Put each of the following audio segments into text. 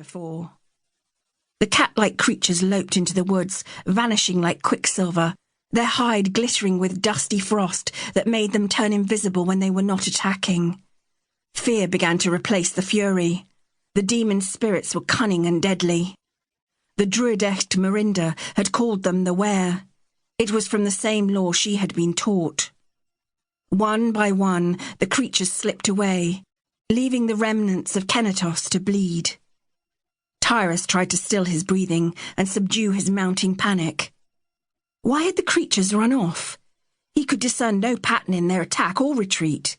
before. The cat-like creatures loped into the woods, vanishing like quicksilver, their hide glittering with dusty frost that made them turn invisible when they were not attacking. Fear began to replace the fury. The demon spirits were cunning and deadly. The Druidect Mirinda had called them the Were. It was from the same law she had been taught. One by one, the creatures slipped away, leaving the remnants of Kenatos to bleed. Tyrus tried to still his breathing and subdue his mounting panic. Why had the creatures run off? He could discern no pattern in their attack or retreat.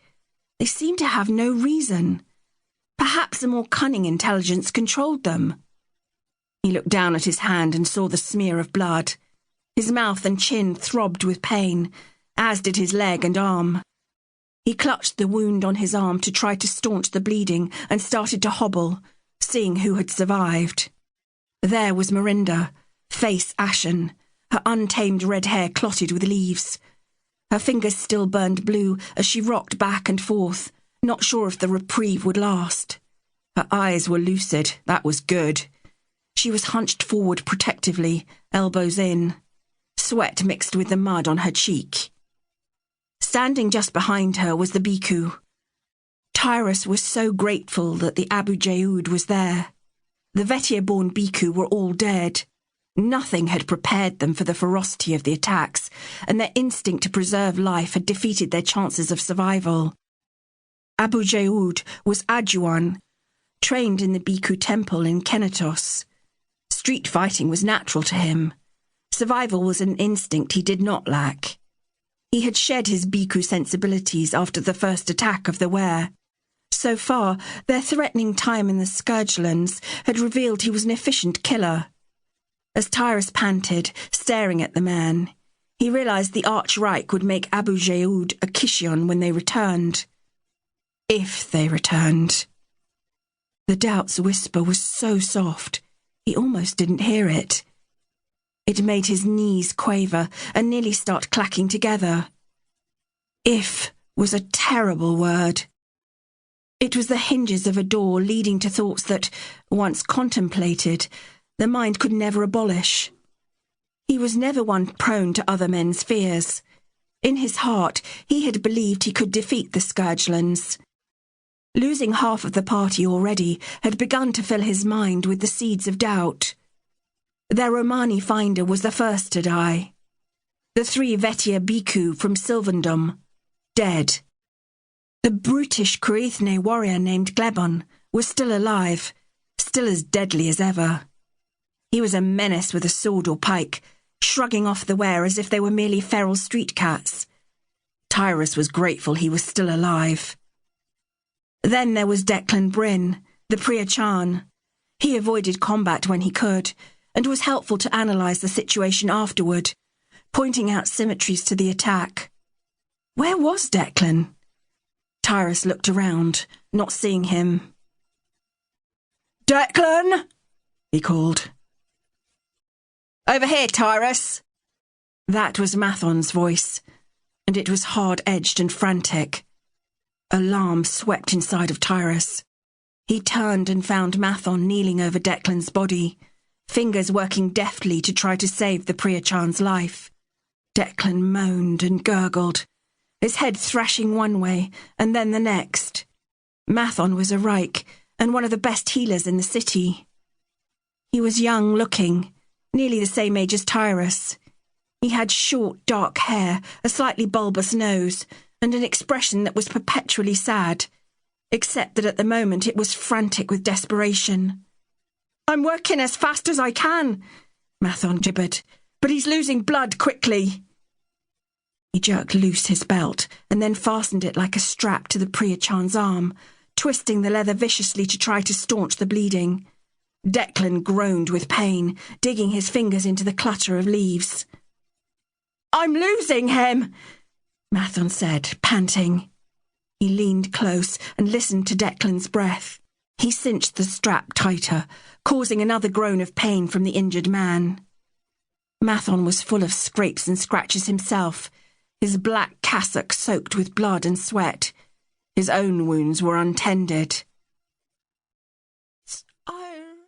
They seemed to have no reason. Perhaps a more cunning intelligence controlled them. He looked down at his hand and saw the smear of blood. His mouth and chin throbbed with pain, as did his leg and arm. He clutched the wound on his arm to try to staunch the bleeding and started to hobble, seeing who had survived. There was Mirinda, face ashen, her untamed red hair clotted with leaves. Her fingers still burned blue as she rocked back and forth, not sure if the reprieve would last. Her eyes were lucid, that was good. She was hunched forward protectively, elbows in. Sweat mixed with the mud on her cheek. Standing just behind her was the Bhikkhu. Tyrus was so grateful that the Abu Jaud was there. The Dryad-born Bhikkhu were all dead. Nothing had prepared them for the ferocity of the attacks, and their instinct to preserve life had defeated their chances of survival. Abu Jaud was Adjuan, trained in the Bhikkhu temple in Kenatos. Street fighting was natural to him. Survival was an instinct he did not lack. He had shed his Bhikkhu sensibilities after the first attack of the Were. So far, their threatening time in the Scourgelands had revealed he was an efficient killer. As Tyrus panted, staring at the man, he realized the Archreich would make Abu Jaud a Kishion when they returned. If they returned. The doubt's whisper was so soft, he almost didn't hear it. It made his knees quaver and nearly start clacking together. If was a terrible word. It was the hinges of a door leading to thoughts that, once contemplated, the mind could never abolish. He was never one prone to other men's fears. In his heart, he had believed he could defeat the Scourgelands. Losing half of the party already had begun to fill his mind with the seeds of doubt. Their Romani finder was the first to die. The 3 Vetia Bhikkhu from Sylvandom, dead. The brutish Kruithne warrior named Glebon was still alive, still as deadly as ever. He was a menace with a sword or pike, shrugging off the Were as if they were merely feral street cats. Tyrus was grateful he was still alive. Then there was Declan Bryn, the Priya Chan. He avoided combat when he could, and was helpful to analyse the situation afterward, pointing out symmetries to the attack. Where was Declan? Tyrus looked around, not seeing him. "Declan!" he called. "Over here, Tyrus!" That was Mathon's voice, and it was hard-edged and frantic. Alarm swept inside of Tyrus. He turned and found Mathon kneeling over Declan's body, fingers working deftly to try to save the Priya Chan's life. Declan moaned and gurgled, his head thrashing one way and then the next. Mathon was a Reich and one of the best healers in the city. He was young-looking, nearly the same age as Tyrus. He had short, dark hair, a slightly bulbous nose, and an expression that was perpetually sad, except that at the moment it was frantic with desperation. "I'm working as fast as I can," Mathon gibbered, "but he's losing blood quickly." He jerked loose his belt and then fastened it like a strap to the Priya Chan's arm, twisting the leather viciously to try to staunch the bleeding. Declan groaned with pain, digging his fingers into the clutter of leaves. "I'm losing him," Mathon said, panting. He leaned close and listened to Declan's breath. He cinched the strap tighter, causing another groan of pain from the injured man. Mathon was full of scrapes and scratches himself, his black cassock soaked with blood and sweat. His own wounds were untended.